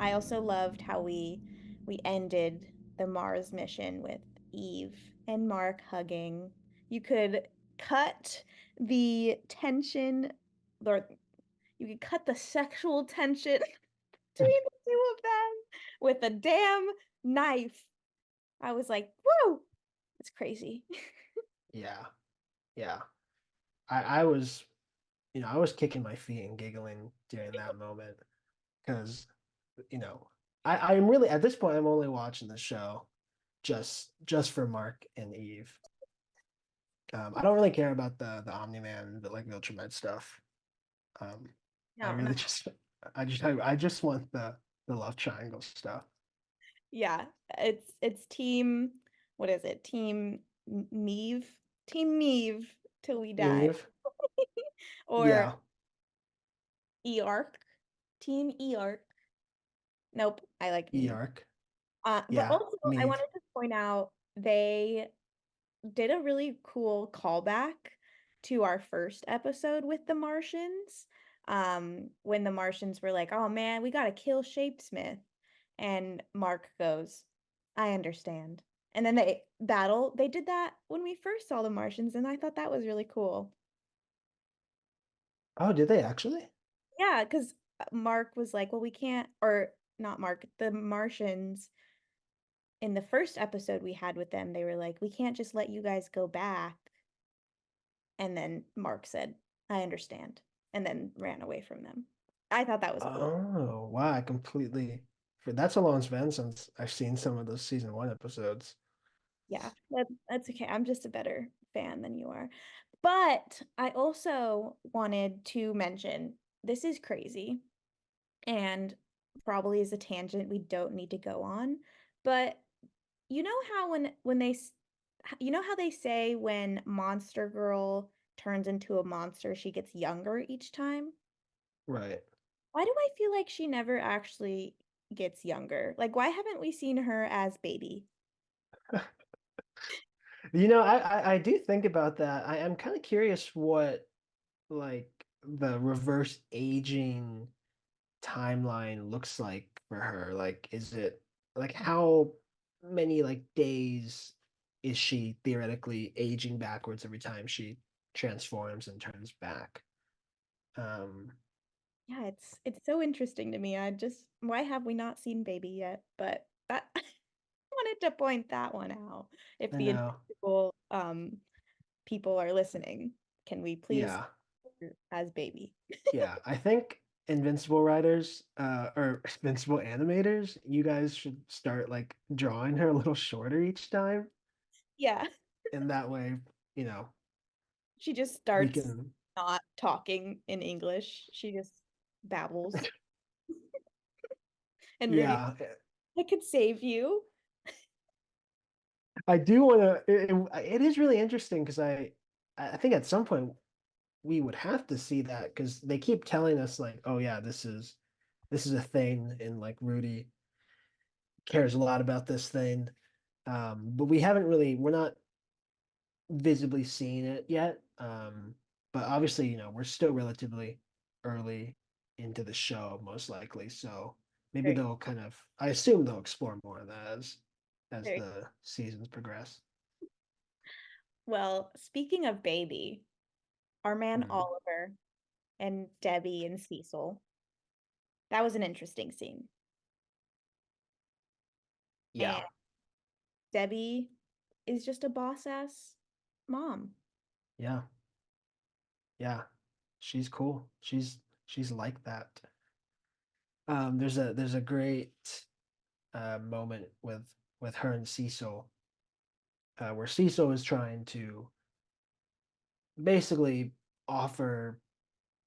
I also loved how we ended the Mars mission with Eve and Mark hugging. You could cut the tension, or you could cut the sexual tension between the two of them with a damn knife. I was like, whoa, it's crazy. Yeah, yeah. I was, I was kicking my feet and giggling during that moment because, you know, I'm really at this point I'm only watching the show just for Mark and Eve. I don't really care about the Omni-Man, the like Viltrumite stuff. Um, I No, no. really just I just want the love triangle stuff. Yeah, it's team, what is it? Team Meve? Team Meve till we die. Eve, Or yeah, Eark. Team Eark. Nope, I like Meve. Eark, But yeah, also, I Meve, wanted to point out they did a really cool callback to our first episode with the Martians. When the Martians were like, "Oh man, we gotta kill Shapesmith," and Mark goes, "I understand." And then they battle. They did that when we first saw the Martians, and I thought that was really cool. Oh, did they actually? Yeah, because Mark was like, "Well, we can't," or not Mark, the Martians in the first episode we had with them, they were like, "We can't just let you guys go back." And then Mark said, I understand, and then ran away from them. I thought that was cool. Oh, wow, I completely for that's a long span since I've seen some of those season one episodes. Yeah, that's okay. I'm just a better fan than you are. But I also wanted to mention this is crazy and probably is a tangent we don't need to go on. But you know how when you know how they say when Monster Girl turns into a monster, she gets younger each time? Right. Why do I feel like she never actually gets younger? Like, why haven't we seen her as baby? I do think about that. I'm kind of curious what like the reverse aging timeline looks like for her. Like, is it like how many like days is she theoretically aging backwards every time she transforms and turns back? Um, Yeah, it's so interesting to me. I just why have we not seen baby yet? But that I wanted to point that one out. If I the know. Invincible people are listening, can we please Yeah. see her as baby? Yeah. I think Invincible writers, or Invincible animators, you guys should start like drawing her a little shorter each time. Yeah, And that way, you know, she just we starts can, not talking in English. She just babbles. And Rudy's, yeah. I could save you. I do want to, it is really interesting because I think at some point we would have to see that because they keep telling us like, oh yeah, this is a thing, and like Rudy cares a lot about this thing. But we're not visibly seeing it yet. But obviously, we're still relatively early into the show, most likely. So maybe Very, they'll kind of, I assume they'll explore more of that as very. the seasons progress. Well, speaking of baby, our man Mhm. Oliver and Debbie and Cecil. That was an interesting scene. And Yeah, Debbie is just a boss ass mom. yeah, yeah. She's cool. She's like that. There's a great moment with her and Cecil, where Cecil is trying to basically offer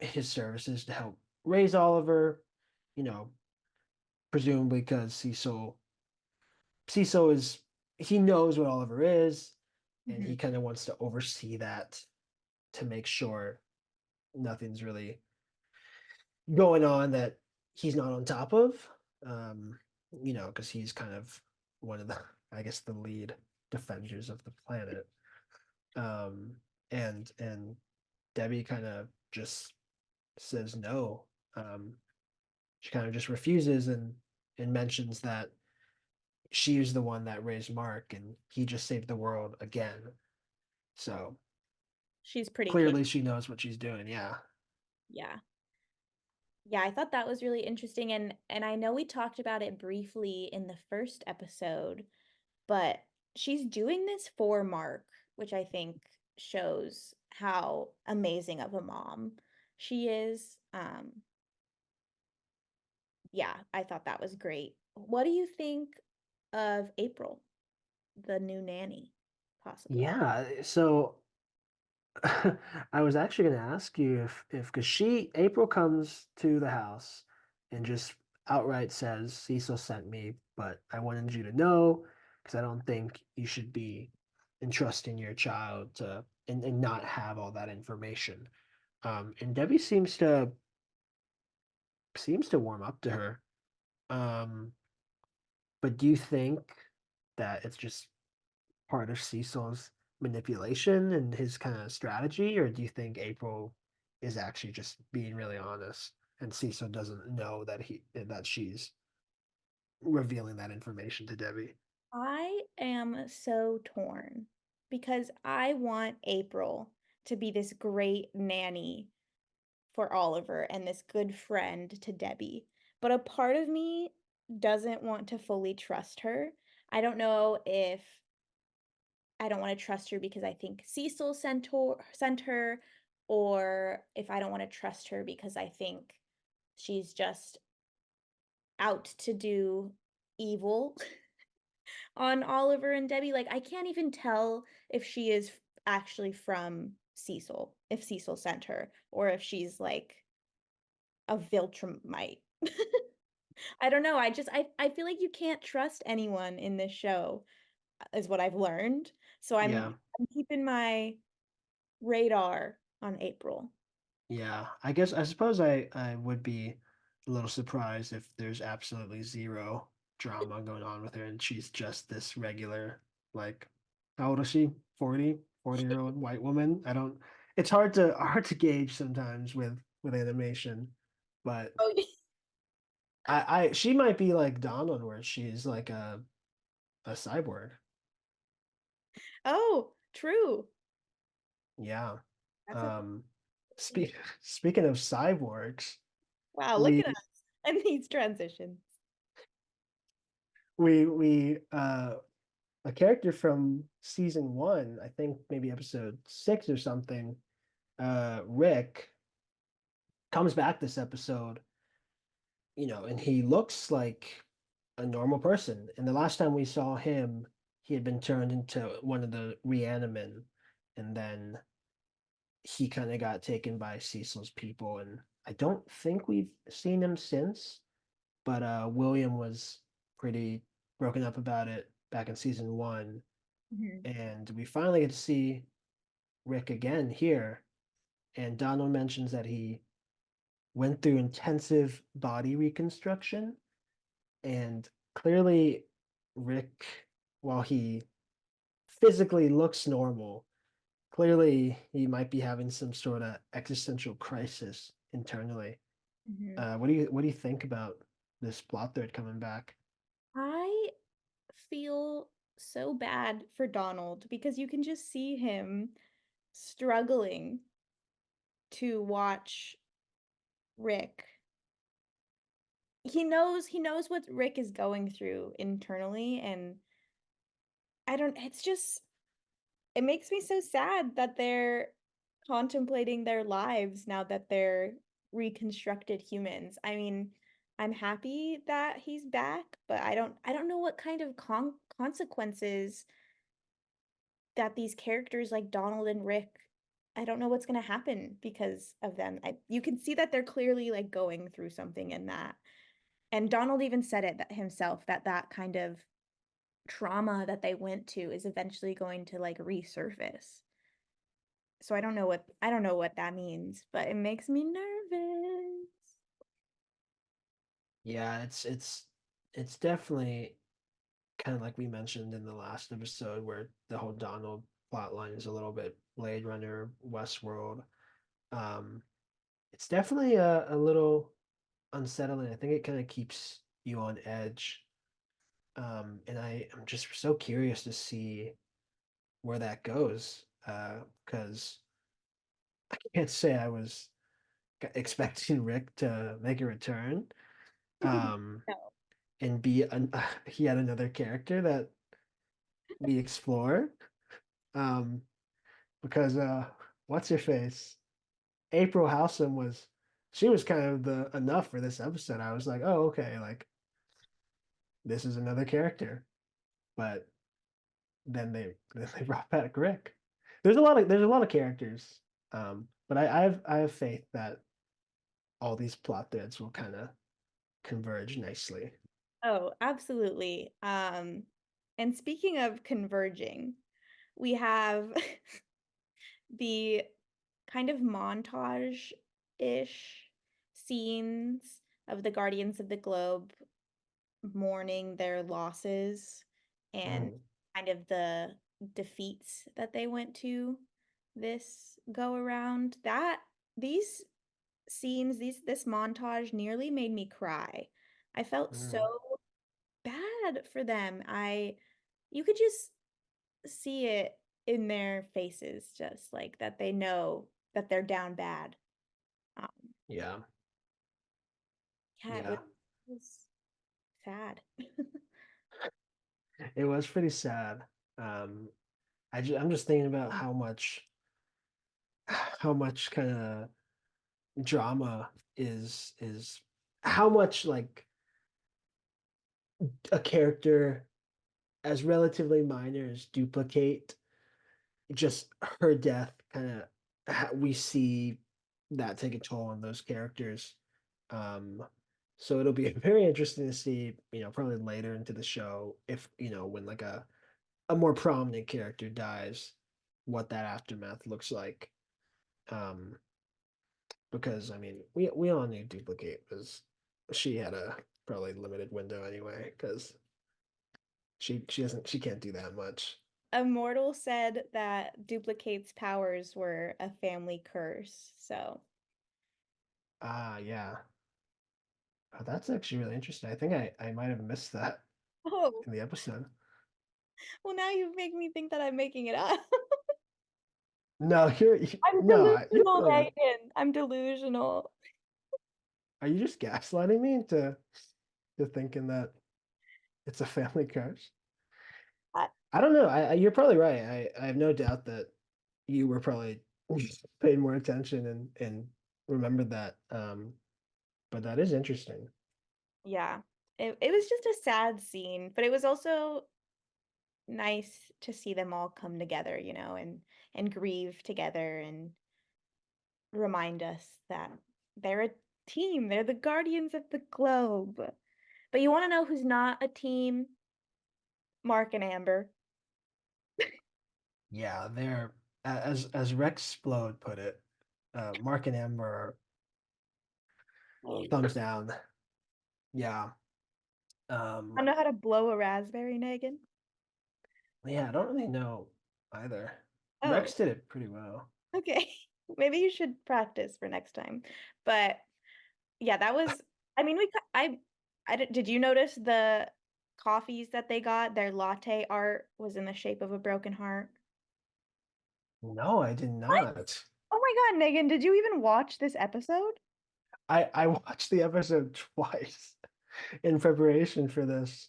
his services to help raise Oliver, you know, presumably because Cecil is he knows what Oliver is, and he Mhm. kind of wants to oversee that to make sure nothing's really going on that he's not on top of. Because he's kind of one of the, I guess, the lead defenders of the planet. Um, and Debbie kind of just says no. She kind of just refuses, and and mentions that she is the one that raised Mark and he just saved the world again. So She's pretty clearly capable. she knows what she's doing. Yeah. Yeah. Yeah, I thought that was really interesting, and I know we talked about it briefly in the first episode, but she's doing this for Mark, which I think shows how amazing of a mom she is. Yeah, I thought that was great. What do you think of April, the new nanny, possibly? Yeah. So I was actually going to ask you if because April comes to the house and just outright says Cecil sent me, but I wanted you to know because I don't think you should be entrusting your child to and not have all that information. And Debbie seems to warm up to her. Um, but do you think that it's just part of Cecil's manipulation and his kind of strategy, or do you think April is actually just being really honest and Cecil doesn't know that she's revealing that information to Debbie? I am so torn because I want April to be this great nanny for Oliver and this good friend to Debbie. But a part of me doesn't want to fully trust her. I don't know if I don't want to trust her because I think Cecil sent her, or if I don't want to trust her because I think she's just out to do evil on Oliver and Debbie. Like, I can't even tell if she is actually from Cecil, if Cecil sent her, or if she's like a Viltrumite. I don't know. I feel like you can't trust anyone in this show, is what I've learned. So Yeah. I'm keeping my radar on April. Yeah, I suppose I would be a little surprised if there's absolutely zero drama going on with her and she's just this regular, like, how old is she? 40-year-old white woman. I don't It's hard to gauge sometimes with animation, but Oh, I she might be like Donald where she's like a cyborg. oh, true. Yeah. That's a Um speaking of cyborgs, wow. Look at we us and these transitions. we a character from season one, I think maybe episode 6 or something, Rick comes back this episode, and he looks like a normal person. And the last time we saw him, he had been turned into one of the Reanimen, and then he kind of got taken by Cecil's people. And I don't think we've seen him since, but William was pretty broken up about it back in season one. Mhm. And we finally get to see Rick again here. And Donald mentions that he went through intensive body reconstruction. And clearly, Rick, while he physically looks normal, clearly he might be having some sort of existential crisis internally. Mhm. What do you think about this plot thread coming back? I feel so bad for Donald because you can just see him struggling to watch Rick. He knows what Rick is going through internally, and I don't it's just it makes me so sad that they're contemplating their lives now that they're reconstructed humans. I mean, I'm happy that he's back, but I don't know what kind of consequences that these characters like Donald and Rick, I don't know what's going to happen because of them. You can see that they're clearly like going through something in that. And Donald even said it that himself that that kind of trauma that they went to is eventually going to like resurface. So I don't know what that means, but it makes me nervous. Yeah, it's definitely kind of like we mentioned in the last episode where the whole Donald plot line is a little bit Blade Runner, Westworld. Um, it's definitely a little unsettling. I think it kind of keeps you on edge. And I'm just so curious to see where that goes. Because I can't say I was expecting Rick to make a return. Um, No. and be yet another character that we explore. Um, because what's her face? April Howsam was she was kind of the enough for this episode. I was like, oh, okay, like this is another character. But then they brought back Rick. There's a lot of characters. But I have faith that all these plot threads will kind of converge nicely. Oh, absolutely. And speaking of converging, we have the kind of montage-ish scenes of the Guardians of the Globe mourning their losses and Mhm. kind of the defeats that they went to this go around. That these scenes, this montage nearly made me cry. I felt Mhm. so bad for them. You could just see it in their faces, just like that they know that they're down bad. Um, Yeah, yeah, yeah. it was sad. It was pretty sad. Um, I'm just thinking about how much kind of drama is how much like a character as relatively minor as duplicate just her death kind of we see that take a toll on those characters. So it'll be very interesting to see, probably later into the show if, when like a more prominent character dies, what that aftermath looks like. Um, because I mean, we all knew Duplicate was she had a probably limited window anyway, because she can't do that much. Immortal said that Duplicate's powers were a family curse. So, Ah, yeah. Oh, that's actually really interesting. I think I might have missed that oh, in the episode. well, now you make me think that I'm making it up. No, I'm you're delusional, probably right. Megan. I'm delusional. Are you just gaslighting me into thinking that it's a family curse? I, I don't know. You're probably right. I have no doubt that you were probably paid more attention and remembered that. But that is interesting. yeah, it was just a sad scene, but it was also nice to see them all come together, and grieve together and remind us that they're a team. They're the guardians of the globe. But you want to know who's not a team? Mark and Amber. Yeah, they're as Rex Splode put it, Mark and Amber are thumbs down. Yeah. I Um, know how to blow a raspberry, Megan. yeah, I don't really know either. Oh, Rex did it pretty well. okay. Maybe you should practice for next time. But yeah, that was, I mean, did you notice the coffees that they got? Their latte art was in the shape of a broken heart. No, I did What? not. Oh my God, Megan, did you even watch this episode? I watched the episode twice in preparation for this.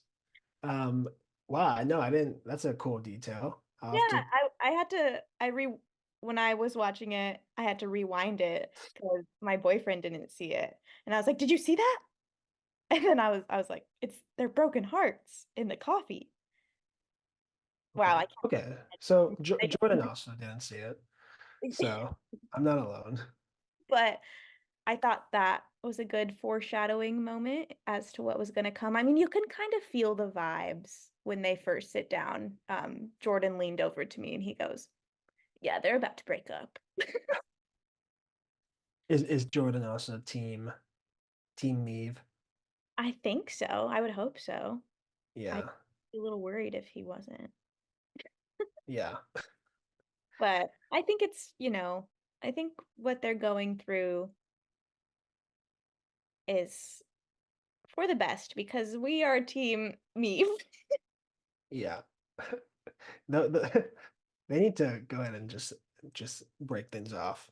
Um, wow, no, I didn't. That's a cool detail. I'll Yeah, have to. I had to, when I was watching it, I had to rewind it because my boyfriend didn't see it. And I was like, did you see that? And then I was like, they're broken hearts in the coffee. Wow, Okay, I okay. So Jordan can't. also didn't see it, so I'm not alone. But I thought that was a good foreshadowing moment as to what was going to come. I mean, you can kind of feel the vibes when they first sit down. Jordan leaned over to me and he goes, "Yeah, they're about to break up." Is Jordan also team Meve? I think so. I would hope so. I'd Yeah, be a little worried if he wasn't. yeah, But I think I think what they're going through is for the best because we are team me. Yeah. They need to go ahead and just break things off.